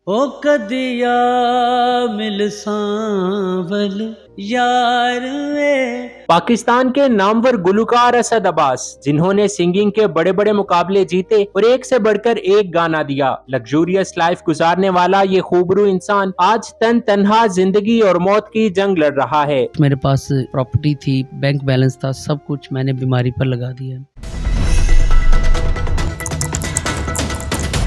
ओ कदिया मिल सांवल यार वे। पाकिस्तान के नामवर गुलकार असद अब्बास, जिन्होंने सिंगिंग के बड़े बड़े मुकाबले जीते और एक से बढ़कर एक गाना दिया, लग्जूरियस लाइफ गुजारने वाला ये खूबरू इंसान आज तन्हा जिंदगी और मौत की जंग लड़ रहा है। मेरे पास प्रॉपर्टी थी, बैंक बैलेंस था, सब कुछ मैंने बीमारी पर लगा दिया।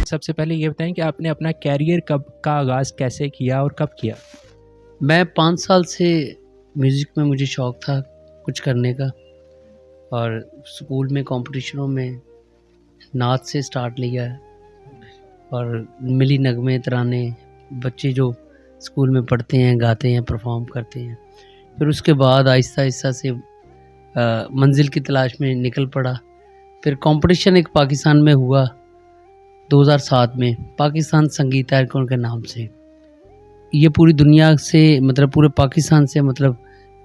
सबसे पहले ये बताएं कि आपने अपना कैरियर कब का आगाज कैसे किया और कब किया? मैं 5 साल से म्यूज़िक में मुझे शौक़ था कुछ करने का, और स्कूल में कॉम्पिटिशनों में नाच से स्टार्ट लिया, और मिली नगमे तराने बच्चे जो स्कूल में पढ़ते हैं, गाते हैं, परफॉर्म करते हैं। फिर उसके बाद आहिस्ता आहिस्ता से मंजिल की तलाश में निकल पड़ा। फिर कंपटीशन एक पाकिस्तान में हुआ 2007 में, पाकिस्तान संगीत आइकॉन के नाम से। ये पूरी दुनिया से पूरे पाकिस्तान से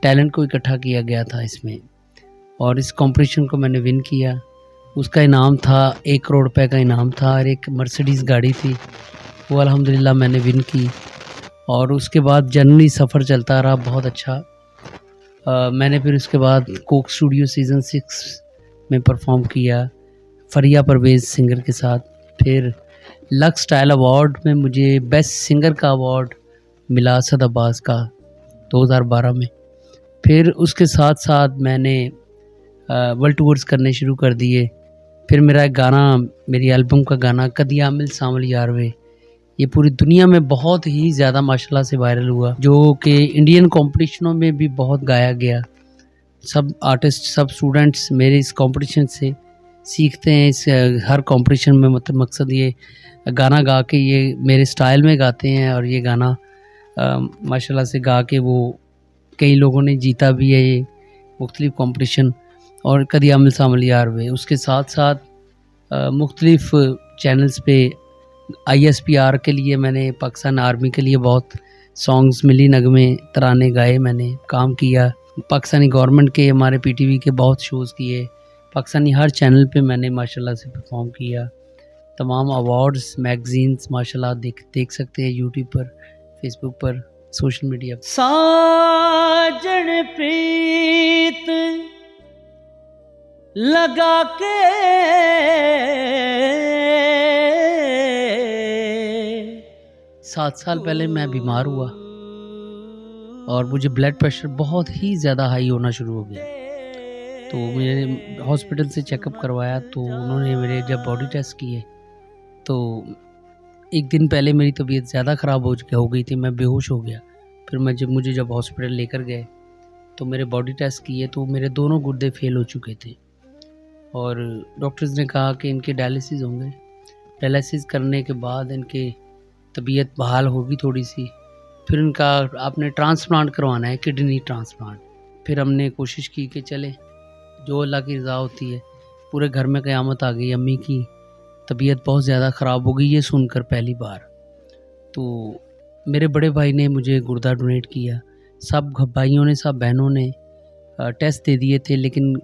टैलेंट को इकट्ठा किया गया था इसमें, और इस कंपटीशन को मैंने विन किया। उसका इनाम था 1 करोड़ रुपए का इनाम था, और एक मर्सिडीज़ गाड़ी थी, वो अल्हम्दुलिल्लाह मैंने विन की। और उसके बाद जनरली सफ़र चलता रहा बहुत अच्छा। मैंने फिर उसके बाद कोक स्टूडियो सीज़न 6 में परफॉर्म किया फरिया परवेज़ सिंगर के साथ। फिर लक्स स्टाइल अवार्ड में मुझे बेस्ट सिंगर का अवार्ड मिला असद अब्बास का 2012 में। फिर उसके साथ साथ मैंने वर्ल्ड टूर्स करने शुरू कर दिए। फिर मेरा एक गाना, मेरी एल्बम का गाना कदिया मिल सांवल यार वे, ये पूरी दुनिया में बहुत ही ज़्यादा माशाल्लाह से वायरल हुआ, जो कि इंडियन कॉम्पिटिशनों में भी बहुत गाया गया। सब आर्टिस्ट, सब स्टूडेंट्स मेरे इस कंपटीशन से सीखते हैं। इस हर कंपटीशन में मकसद ये गाना गा के ये मेरे स्टाइल में गाते हैं, और ये गाना माशाल्लाह से गा के वो कई लोगों ने जीता भी है ये मुख्तलिफ कंपटीशन। और कदिया मिल सांवल यार वे, उसके साथ साथ मुख्तलिफ चैनल्स पे ISPR के लिए मैंने, पाकिस्तान आर्मी के लिए बहुत सॉन्ग्स, मिली नगमे तराने गाए, मैंने काम किया। पाकिस्तानी गवर्नमेंट के, हमारे PTV के बहुत शोज़ किए, पाकिस्तानी हर चैनल पे मैंने माशाल्लाह से परफॉर्म किया। तमाम अवार्ड्स, मैगज़ीन्स माशाल्लाह देख सकते हैं यूट्यूब पर, फेसबुक पर, सोशल मीडिया। साजन प्रीत लगा के 7 साल पहले मैं बीमार हुआ, और मुझे ब्लड प्रेशर बहुत ही ज़्यादा हाई होना शुरू हो गया। तो मैंने हॉस्पिटल से चेकअप करवाया, तो उन्होंने मेरे जब बॉडी टेस्ट किए, तो एक दिन पहले मेरी तबीयत ज़्यादा ख़राब हो गई थी, मैं बेहोश हो गया। फिर मुझे जब हॉस्पिटल लेकर गए तो मेरे बॉडी टेस्ट किए, तो मेरे दोनों गुर्दे फेल हो चुके थे, और डॉक्टर्स ने कहा कि इनके डायलिसिस होंगे। डायलिसिस करने के बाद इनके तबीयत बहाल होगी थोड़ी सी, फिर इनका आपने ट्रांसप्लांट करवाना है, किडनी ट्रांसप्लांट। फिर हमने कोशिश की कि चले, जो अल्लाह की रज़ा होती है। पूरे घर में क़यामत आ गई, अम्मी की तबीयत बहुत ज़्यादा ख़राब हो गई ये सुनकर पहली बार। तो मेरे बड़े भाई ने मुझे गुर्दा डोनेट किया, सब भाइयों ने, सब बहनों ने टेस्ट दे दिए थे, लेकिन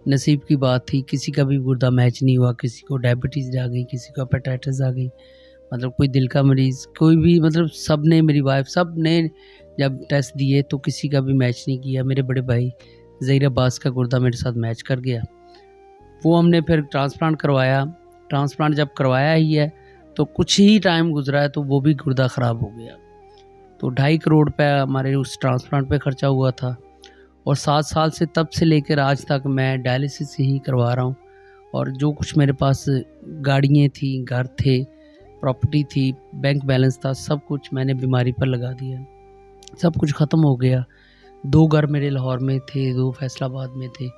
नसीब की बात थी, किसी का भी गुर्दा मैच नहीं हुआ। किसी को डायबिटीज़ आ गई, किसी को हेपेटाइटिस आ गई, कोई दिल का मरीज़, कोई भी, सब ने, मेरी वाइफ, सब ने जब टेस्ट दिए तो किसी का भी मैच नहीं किया। मेरे बड़े भाई ज़हीर अब्बास का गुर्दा मेरे साथ मैच कर गया। वो हमने फिर ट्रांसप्लांट करवाया। ट्रांसप्लांट जब करवाया ही है तो कुछ ही टाइम गुजरा है तो वो भी गुर्दा ख़राब हो गया। तो 2.5 करोड़ रुपये हमारे उस ट्रांसप्लांट पे खर्चा हुआ था, और 7 साल से, तब से लेकर आज तक मैं डायलिसिस ही करवा रहा हूँ। और जो कुछ मेरे पास गाड़ियाँ थी, घर थे, प्रॉपर्टी थी, बैंक बैलेंस था, सब कुछ मैंने बीमारी पर लगा दिया। सब कुछ ख़त्म हो गया। 2 घर मेरे लाहौर में थे, 2 फैसलाबाद में थे,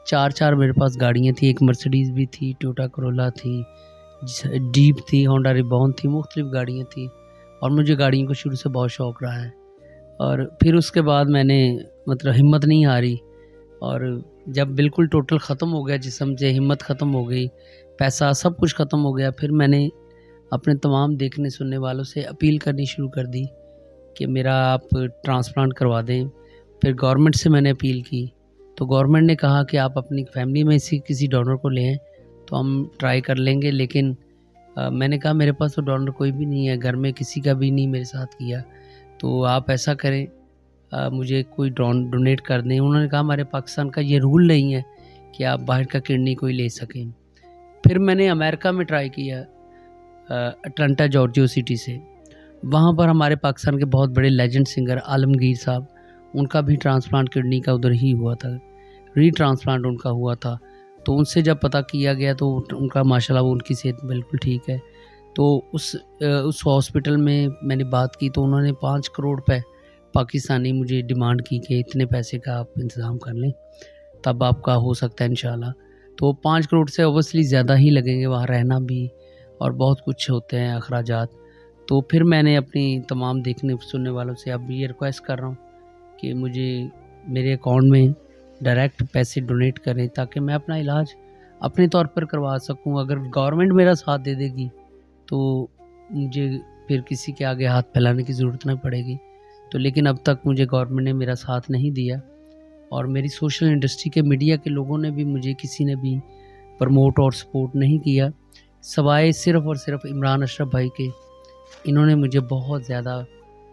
4 मेरे पास गाड़ियाँ थी, एक मर्सिडीज़ भी थी, टोयोटा करोला थी, जीप थी, होंडा रिबॉन थी, मुख्तलिफ गाड़ियाँ थी, और मुझे गाड़ियों को शुरू से बहुत शौक़ रहा है। और फिर उसके बाद मैंने हिम्मत नहीं हारी, और जब बिल्कुल टोटल ख़त्म हो गया जिस्म से, हिम्मत ख़त्म हो गई, पैसा सब कुछ ख़त्म हो गया, फिर मैंने अपने तमाम देखने सुनने वालों से अपील करनी शुरू कर दी कि मेरा आप ट्रांसप्लांट करवा दें। फिर गवर्नमेंट से मैंने अपील की, तो गवर्नमेंट ने कहा कि आप अपनी फैमिली में से किसी डोनर को लें तो हम ट्राई कर लेंगे, लेकिन मैंने कहा मेरे पास तो डोनर कोई भी नहीं है, घर में किसी का भी नहीं मेरे साथ किया, तो आप ऐसा करें मुझे कोई डोनेट कर दें। उन्होंने कहा हमारे पाकिस्तान का ये रूल नहीं है कि आप बाहर का किडनी कोई ले सकें। फिर मैंने अमेरिका में ट्राई किया, अटलांटा जॉर्जिया सिटी से। वहाँ पर हमारे पाकिस्तान के बहुत बड़े लेजेंड सिंगर आलमगीर साहब, उनका भी ट्रांसप्लांट किडनी का उधर ही हुआ था, रीट्रांसप्लांट उनका हुआ था। तो उनसे जब पता किया गया तो उनका माशाल्लाह वो उनकी सेहत बिल्कुल ठीक है। तो उस हॉस्पिटल में मैंने बात की तो उन्होंने 5 करोड़ रुपए पाकिस्तानी मुझे डिमांड की कि इतने पैसे का आप इंतज़ाम कर लें, तब आपका हो सकता है इंशाल्लाह। तो 5 करोड़ से ऑब्वियसली ज़्यादा ही लगेंगे, वहाँ रहना भी और बहुत कुछ होते हैं अखराजात। तो फिर मैंने अपनी तमाम देखने सुनने वालों से अब ये रिक्वेस्ट कर रहा हूँ कि मुझे मेरे अकाउंट में डायरेक्ट पैसे डोनेट करें ताकि मैं अपना इलाज अपने तौर पर करवा सकूं। अगर गवर्नमेंट मेरा साथ दे देगी तो मुझे फिर किसी के आगे हाथ फैलाने की ज़रूरत नहीं पड़ेगी। तो लेकिन अब तक मुझे गवर्नमेंट ने मेरा साथ नहीं दिया और मेरी सोशल इंडस्ट्री के मीडिया के लोगों ने भी मुझे किसी ने भी प्रमोट और सपोर्ट नहीं किया, सवाए सिर्फ़ और सिर्फ इमरान अशरफ भाई के। इन्होंने मुझे बहुत ज़्यादा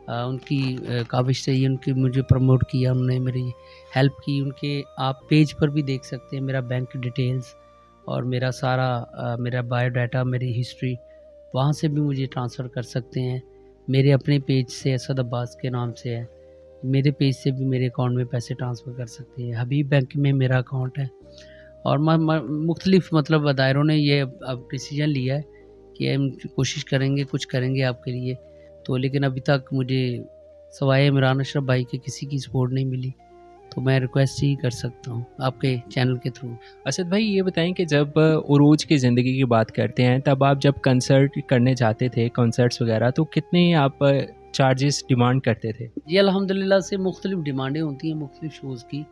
उनकी काविश से ही उनकी मुझे प्रमोट किया, उन्होंने मेरी हेल्प की। उनके आप पेज पर भी देख सकते हैं मेरा बैंक डिटेल्स और मेरा सारा मेरा बायोडाटा, मेरी हिस्ट्री, वहाँ से भी मुझे ट्रांसफ़र कर सकते हैं। मेरे अपने पेज से असद अब्बास के नाम से है, मेरे पेज से भी मेरे अकाउंट में पैसे ट्रांसफ़र कर सकते हैं। हबीब बैंक में मेरा अकाउंट है और मुख्तलिफ़ मतलब दायरों ने ये अब डिसीजन लिया है कि हम कोशिश करेंगे, कुछ करेंगे आपके लिए। तो लेकिन अभी तक मुझे सवाए इमरान अशरफ भाई के किसी की सपोर्ट नहीं मिली, तो मैं रिक्वेस्ट ही कर सकता हूँ आपके चैनल के थ्रू। असद भाई ये बताएं कि जब उरूज की ज़िंदगी की बात करते हैं तब आप जब कंसर्ट करने जाते थे, कॉन्सर्ट्स वगैरह, तो कितने आप चार्जेस डिमांड करते थे? जी अल्हम्दुलिल्लाह से मुख्तलिफ़ डिमांडें होती हैं मुख्तलिफ़ शोज़ की।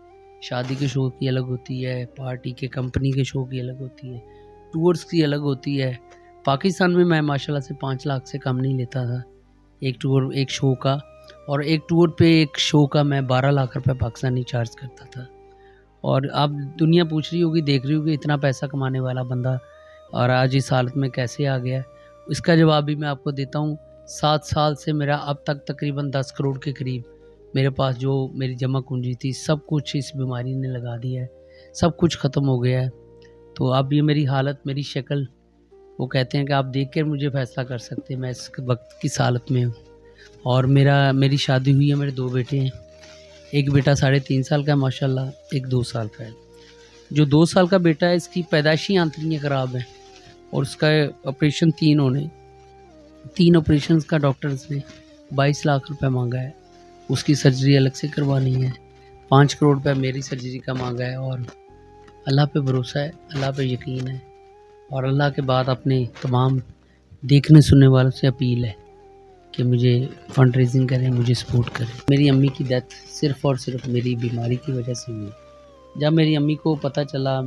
शादी के शो की अलग होती है, पार्टी के कंपनी के शो की अलग होती है, टूर्स की अलग होती है। पाकिस्तान में मैं माशाल्लाह से 5 लाख से कम नहीं लेता था एक टूर, एक शो का, और एक टूर पे एक शो का मैं 12 लाख रुपए पाकिस्तानी चार्ज करता था। और अब दुनिया पूछ रही होगी, देख रही होगी इतना पैसा कमाने वाला बंदा और आज इस हालत में कैसे आ गया। इसका जवाब भी मैं आपको देता हूँ। 7 साल से मेरा अब तक तकरीबन 10 करोड़ के करीब मेरे पास जो मेरी जमा पूंजी थी सब कुछ इस बीमारी ने लगा दिया है, सब कुछ ख़त्म हो गया है। तो अब ये मेरी हालत, मेरी शक्ल, वो कहते हैं कि आप देख कर मुझे फ़ैसला कर सकते हैं मैं इस वक्त किस हालत में हूँ। और मेरी शादी हुई है, मेरे 2 बेटे हैं। एक बेटा 3.5 साल का है माशाल्लाह, एक 2 साल का है। जो 2 साल का बेटा है इसकी पैदाइशी आंतड़ियाँ ख़राब हैं और उसका ऑपरेशन 3 ऑपरेशंस का डॉक्टर्स ने 22 लाख रुपए मांगा है। उसकी सर्जरी अलग से करवानी है। 5 करोड़ रुपए मेरी सर्जरी का मांगा है। और अल्लाह पे भरोसा है, अल्लाह पे यकीन है और अल्लाह के बाद अपने तमाम देखने सुनने वालों से अपील है कि मुझे फंड रेजिंग करें, मुझे सपोर्ट करें। मेरी अम्मी की डेथ सिर्फ़ और सिर्फ मेरी बीमारी की वजह से हुई। जब मेरी अम्मी को पता चला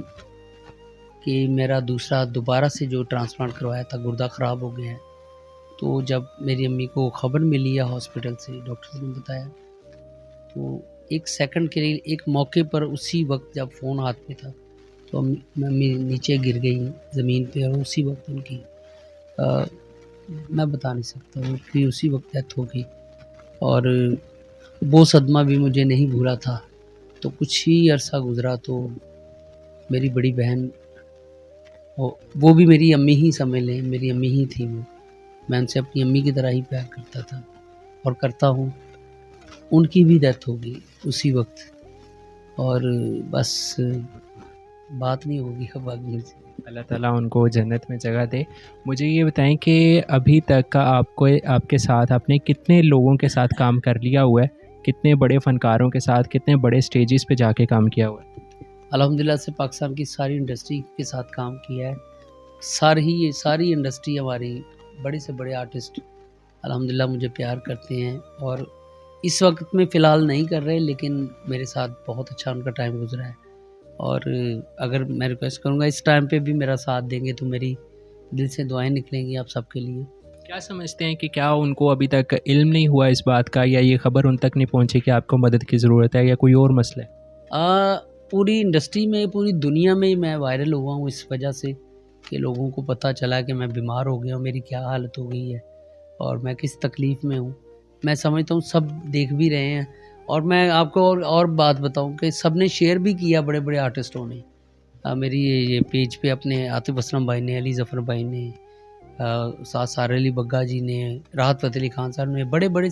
कि मेरा दोबारा से जो ट्रांसप्लांट करवाया था गुर्दा ख़राब हो गया है, तो जब मेरी अम्मी को ख़बर मिली या हॉस्पिटल से डॉक्टर ने बताया, तो एक सेकंड के लिए, एक मौके पर, उसी वक्त जब फ़ोन हाथ में था तो मम्मी नीचे गिर गई ज़मीन पे और उसी वक्त उनकी मैं बता नहीं सकता, उनकी उसी वक्त डेथ हो गई। और वो सदमा भी मुझे नहीं भूला था। तो कुछ ही अरसा गुज़रा तो मेरी बड़ी बहन, वो भी मेरी अम्मी ही समझ लें, मेरी अम्मी ही थी वो। मैं उनसे अपनी अम्मी की तरह ही प्यार करता था और करता हूँ। उनकी भी डेथ हो गई उसी वक्त और बस बात नहीं होगी अब आगे मुझसे। अल्लाह ताला उनको जन्नत में जगह दे। मुझे ये बताएं कि अभी तक का आपके साथ आपने कितने लोगों के साथ काम कर लिया हुआ है? कितने बड़े फ़नकारों के साथ, कितने बड़े स्टेजेस पे जाके काम किया हुआ है? अल्हम्दुलिल्लाह से पाकिस्तान की सारी इंडस्ट्री के साथ काम किया है। सारी इंडस्ट्री हमारी, बड़े से बड़े आर्टिस्ट अल्हम्दुलिल्लाह मुझे प्यार करते हैं और इस वक्त में फ़िलहाल नहीं कर रहे, लेकिन मेरे साथ बहुत अच्छा उनका टाइम गुज़रा है। और अगर मैं रिक्वेस्ट करूँगा इस टाइम पे भी मेरा साथ देंगे तो मेरी दिल से दुआएं निकलेंगी आप सबके लिए। क्या समझते हैं कि क्या उनको अभी तक इल्म नहीं हुआ इस बात का, या ये ख़बर उन तक नहीं पहुंची कि आपको मदद की ज़रूरत है, या कोई और मसला है? पूरी इंडस्ट्री में, पूरी दुनिया में मैं वायरल हुआ हूँ इस वजह से कि लोगों को पता चला कि मैं बीमार हो गया हूँ, मेरी क्या हालत हो गई है और मैं किस तकलीफ़ में हूँ। मैं समझता हूँ सब देख भी रहे हैं। और मैं आपको और बात बताऊँ कि सब ने शेयर भी किया, बड़े-बड़े आर्टिस्टों ने। मेरी ये पेज पे अपने आतिफ़ असलम भाई ने, अली ज़फ़र भाई ने, साथ सार अली बग्गा जी ने, राहत फ़तेह अली खान साहब ने, बड़े-बड़े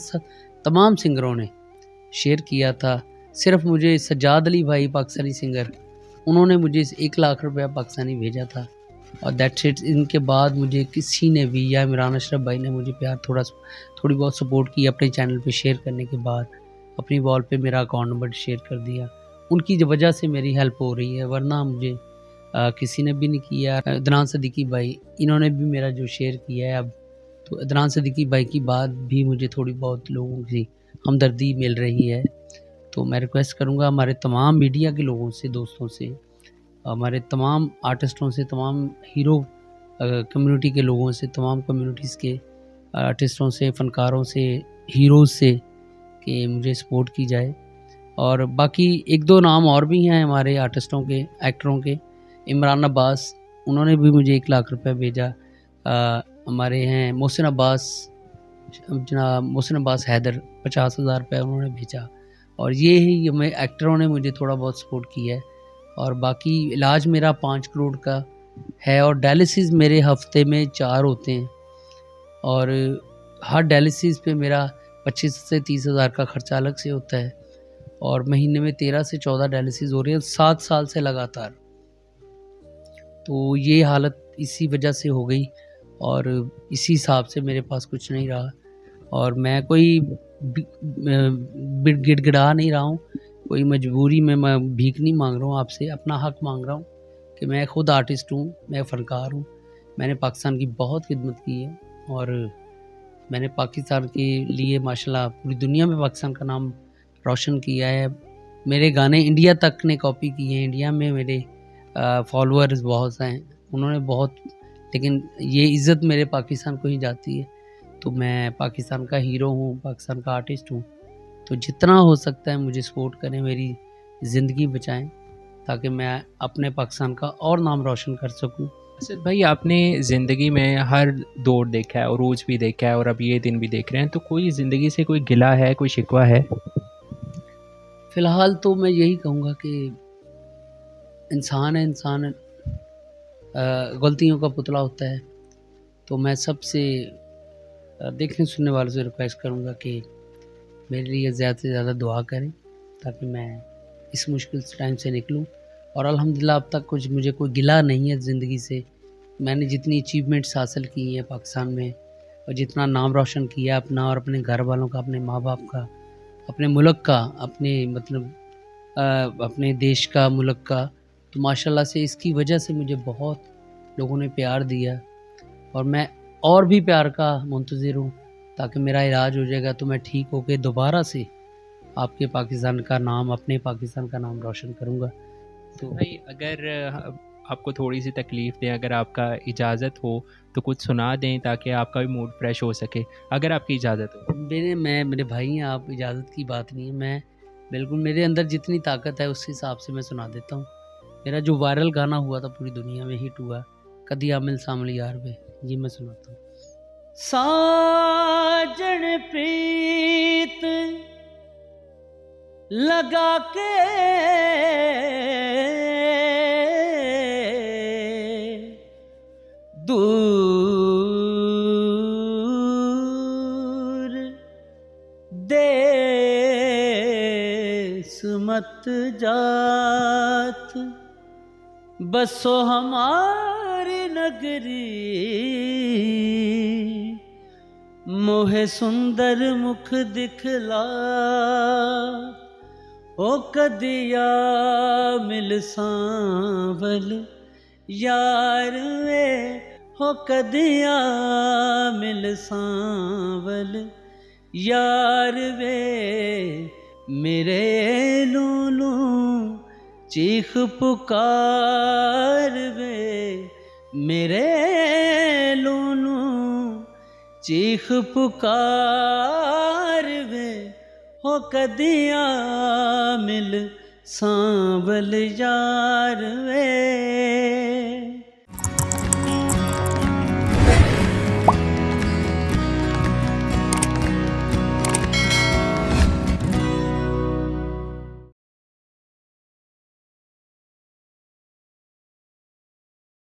तमाम सिंगरों ने शेयर किया था। सिर्फ़ मुझे सज्जाद अली भाई पाकिस्तानी सिंगर, उन्होंने मुझे 1 लाख रुपया पाकिस्तानी भेजा था और दैट्स इट। इनके बाद मुझे किसी ने भी, या इमरान अशरफ भाई ने मुझे थोड़ी बहुत सपोर्ट की अपने चैनल पे शेयर करने के बाद, अपनी वॉल पे मेरा अकाउंट नंबर शेयर कर दिया। उनकी वजह से मेरी हेल्प हो रही है, वरना मुझे किसी ने भी नहीं किया। अदनान सदीकी भाई, इन्होंने भी मेरा जो शेयर किया है अब, तो अदनान सदीकी भाई की बात भी मुझे थोड़ी बहुत लोगों की हमदर्दी मिल रही है। तो मैं रिक्वेस्ट करूँगा हमारे तमाम मीडिया के लोगों से, दोस्तों से, हमारे तमाम आर्टिस्टों से, तमाम हीरो कम्युनिटी के लोगों से, तमाम कम्युनिटीज़ के आर्टिस्टों से, फ़नकारों से, हीरोज़ से, कि मुझे सपोर्ट की जाए। और बाकी 1-2 नाम और भी हैं हमारे आर्टिस्टों के, एक्टरों के। इमरान अब्बास, उन्होंने भी मुझे 1 लाख रुपए भेजा। हमारे हैं मोहसिन अब्बास, जनाब मोहसिन अब्बास हैदर, 50,000 रुपये उन्होंने भेजा। और ये ही हमें एक्टरों ने मुझे थोड़ा बहुत सपोर्ट किया है। और बाकी इलाज मेरा 5 करोड़ का है और डायलिसिस मेरे हफ्ते में 4 होते हैं और हर डायलिसिस पे मेरा 25 से 30 हज़ार का खर्चा अलग से होता है और महीने में 13 से 14 डायलिसिस हो रही है 7 साल से लगातार। तो ये हालत इसी वजह से हो गई और इसी हिसाब से मेरे पास कुछ नहीं रहा और मैं कोई गिड़गिड़ा नहीं रहा हूँ, कोई मजबूरी में मैं भीख नहीं मांग रहा हूँ आपसे, अपना हक मांग रहा हूँ कि मैं खुद आर्टिस्ट हूँ, मैं फ़नकार हूँ। मैंने पाकिस्तान की बहुत खिदमत की है और मैंने पाकिस्तान के लिए माशाल्लाह पूरी दुनिया में पाकिस्तान का नाम रोशन किया है। मेरे गाने इंडिया तक ने कॉपी किए हैं, इंडिया में मेरे फॉलोअर्स बहुत हैं, उन्होंने बहुत, लेकिन ये इज़्ज़त मेरे पाकिस्तान को ही जाती है। तो मैं पाकिस्तान का हीरो हूँ, पाकिस्तान का आर्टिस्ट हूँ, तो जितना हो सकता है मुझे सपोर्ट करें, मेरी ज़िंदगी बचाएं ताकि मैं अपने पाकिस्तान का और नाम रोशन कर सकूं। असद भाई, आपने ज़िंदगी में हर दौर देखा है, उरूज भी देखा है और अब ये दिन भी देख रहे हैं, तो कोई ज़िंदगी से कोई गिला है, कोई शिकवा है? फ़िलहाल तो मैं यही कहूँगा कि इंसान है, इंसान गलतियों का पुतला होता है। तो मैं सबसे देखने सुनने वालों से रिक्वेस्ट करूँगा कि मेरे लिए ज़्यादा से ज़्यादा दुआ करें ताकि मैं इस मुश्किल टाइम से निकलूं। और अल्हम्दुलिल्लाह अब तक मुझे कोई गिला नहीं है ज़िंदगी से। मैंने जितनी अचीवमेंट्स हासिल की हैं पाकिस्तान में और जितना नाम रोशन किया अपना और अपने घर वालों का, अपने माँ बाप का, अपने मुल्क का, अपने मतलब अपने देश का, मुल्क का, तो माशाल्लाह से इसकी वजह से मुझे बहुत लोगों ने प्यार दिया और मैं और भी प्यार का मुंतज़िर हूँ ताकि मेरा इलाज हो जाएगा तो मैं ठीक होकर दोबारा से आपके पाकिस्तान का नाम, अपने पाकिस्तान का नाम रोशन करूँगा। तो भाई, अगर आपको थोड़ी सी तकलीफ़ दें, अगर आपका इजाज़त हो तो कुछ सुना दें ताकि आपका भी मूड फ्रेश हो सके, अगर आपकी इजाज़त हो। मेरे भाई हैं आप, इजाज़त की बात नहीं है, मैं बिल्कुल मेरे अंदर जितनी ताकत है उस हिसाब से मैं सुना देता हूँ। मेरा जो वायरल गाना हुआ था पूरी दुनिया में, हिट हुआ, कदी आमिल सामली यार वे, ये मैं सुनाता हूँ। साजन प्रीत लगा के दूर देश मत जात, बसो हमारी नगरी, मोहे सुंदर मुख दिखला, ओ कदिया मिल सांवल यार वे, हो कदिया मिल सांवल यार वे, मेरे लूलू चीख पुकार वे, मेरे लूलू चीख पुकार वे, हो कदिया मिल सांवल यार वे।